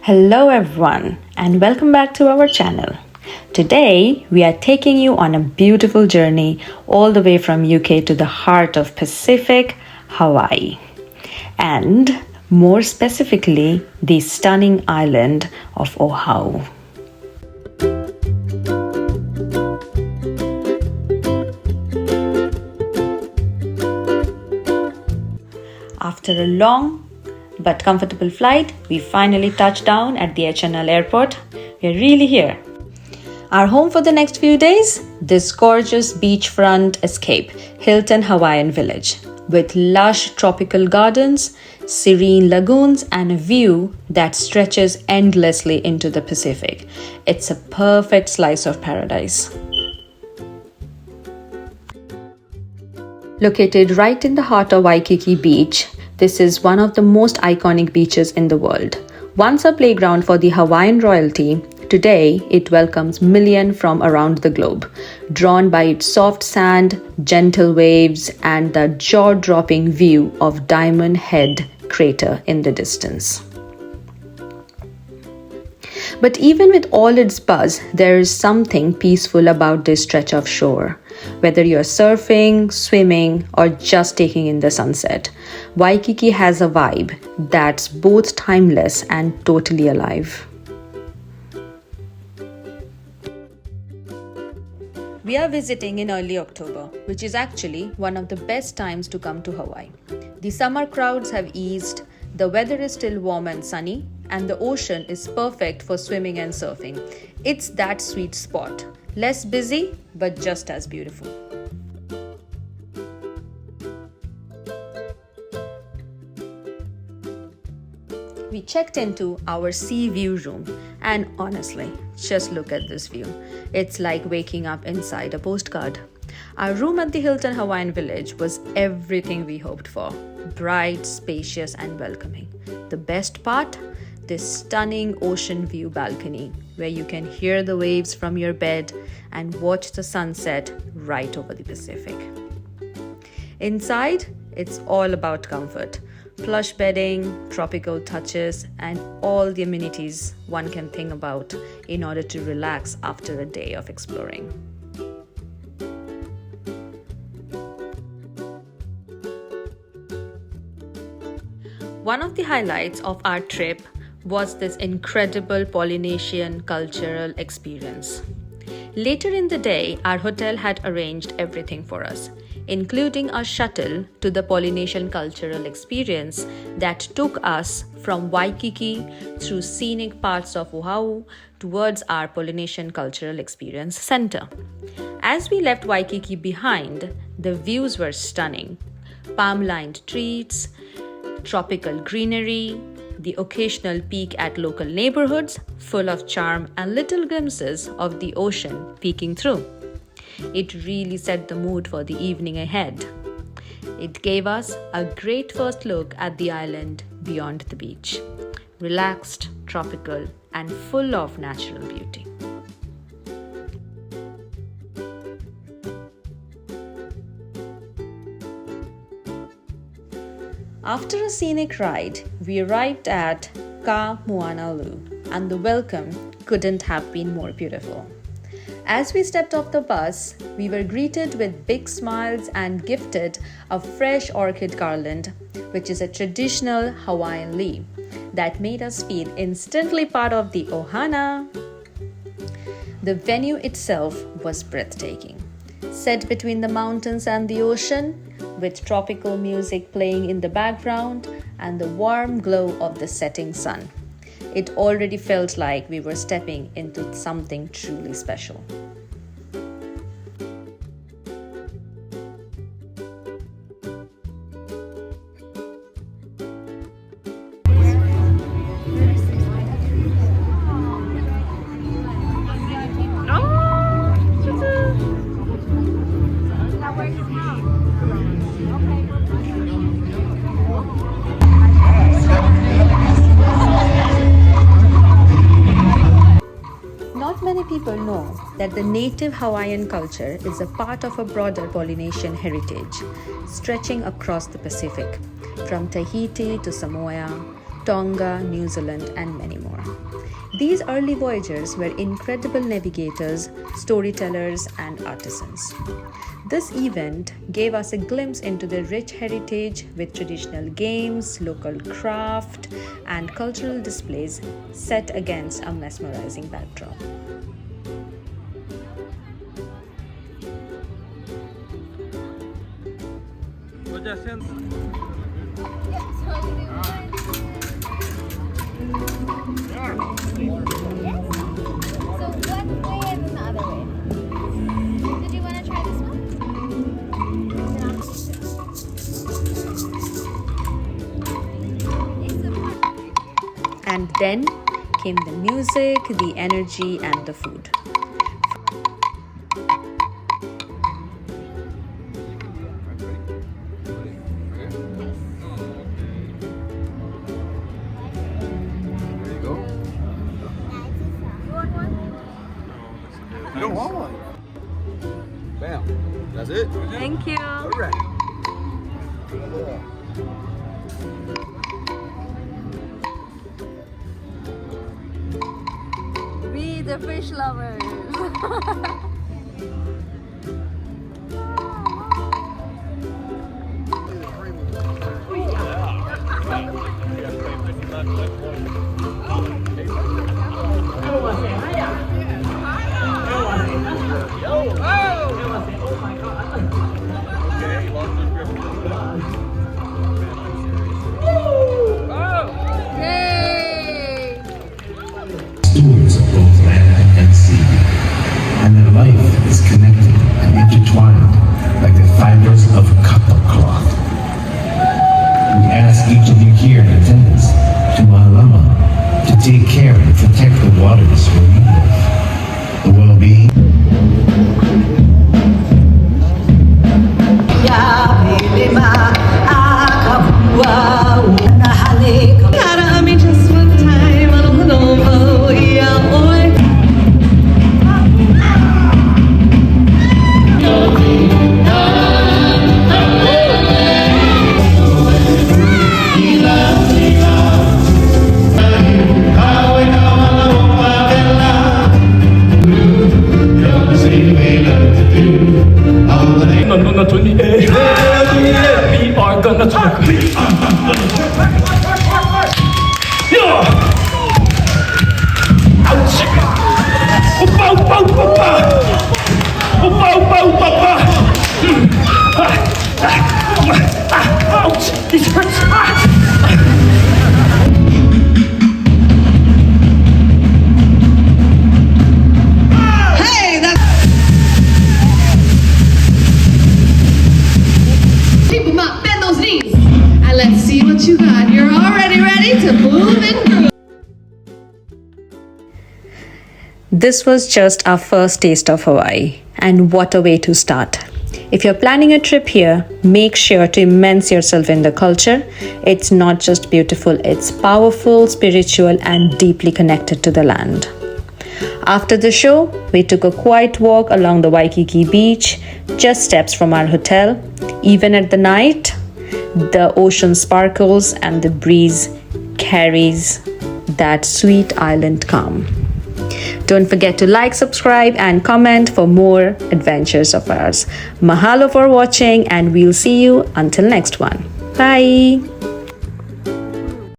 Hello everyone and welcome back to our channel. Today we are taking you on a beautiful journey all the way from UK to the heart of Pacific, Hawaii. And more specifically, the stunning island of Oahu. After a long but comfortable flight, we finally touched down at the HNL airport. We're really here. Our home for the next few days? This gorgeous beachfront escape, Hilton Hawaiian Village, with lush tropical gardens, serene lagoons, and a view that stretches endlessly into the Pacific. It's a perfect slice of paradise. Located right in the heart of Waikiki Beach, this is one of the most iconic beaches in the world. Once a playground for the Hawaiian royalty, today it welcomes millions from around the globe, drawn by its soft sand, gentle waves, and the jaw-dropping view of Diamond Head crater in the distance. But even with all its buzz, there is something peaceful about this stretch of shore. Whether you're surfing, swimming, or just taking in the sunset, Waikiki has a vibe that's both timeless and totally alive. We are visiting in early October, which is actually one of the best times to come to Hawaii. The summer crowds have eased, the weather is still warm and sunny, and the ocean is perfect for swimming and surfing. It's that sweet spot. Less busy, but just as beautiful. We checked into our sea view room, and honestly, just look at this view. It's like waking up inside a postcard. Our room at the Hilton Hawaiian Village was everything we hoped for. Bright, spacious, and welcoming. The best part? This stunning ocean view balcony where you can hear the waves from your bed and watch the sunset right over the Pacific. Inside, it's all about comfort. Plush bedding, tropical touches, and all the amenities one can think about in order to relax after a day of exploring. One of the highlights of our trip was this incredible Polynesian cultural experience. Later in the day, our hotel had arranged everything for us, including a shuttle to the Polynesian Cultural Experience that took us from Waikiki through scenic parts of Oahu towards our Polynesian Cultural Experience Center. As we left Waikiki behind, the views were stunning. Palm-lined streets, tropical greenery, the occasional peek at local neighborhoods full of charm and little glimpses of the ocean peeking through. It really set the mood for the evening ahead. It gave us a great first look at the island beyond the beach. Relaxed, tropical, and full of natural beauty. After a scenic ride, we arrived at Ka Muanalu, and the welcome couldn't have been more beautiful. As we stepped off the bus, we were greeted with big smiles and gifted a fresh orchid garland, which is a traditional Hawaiian leaf that made us feel instantly part of the ohana. The venue itself was breathtaking, set between the mountains and the ocean, with tropical music playing in the background and the warm glow of the setting sun. It already felt like we were stepping into something truly special. Not many people know that the native Hawaiian culture is a part of a broader Polynesian heritage, stretching across the Pacific, from Tahiti to Samoa, Tonga, New Zealand, and many more. These early voyagers were incredible navigators, storytellers, and artisans. This event gave us a glimpse into their rich heritage with traditional games, local craft, and cultural displays set against a mesmerizing backdrop. And then came the music, the energy, and the food. You don't want one. Bam. That's it. Thank you. All right. We the fish lovers. Stewards of both land and sea, and their life is connected and intertwined like the fibers of copper cloth. We ask each of you here in attendance to Aloha to take care and protect the waters where we live, the well-being. Just one time, I don't know, yeah, boy. We are gonna talk. Ouch! Opa, opa, opa, opa! Opa, opa, opa, opa! Ouch! This hurts! Hey, that's. Keep them up, bend those knees. And let's see what you got. You're already ready to move and groove. This was just our first taste of Hawaii, and what a way to start. If you're planning a trip here, make sure to immerse yourself in the culture. It's not just beautiful, it's powerful, spiritual, and deeply connected to the land. After the show, we took a quiet walk along the Waikiki beach, just steps from our hotel. Even at the night, the ocean sparkles and the breeze carries that sweet island calm. Don't forget to like, subscribe, and comment for more adventures of ours. Mahalo for watching, and we'll see you until next one. Bye!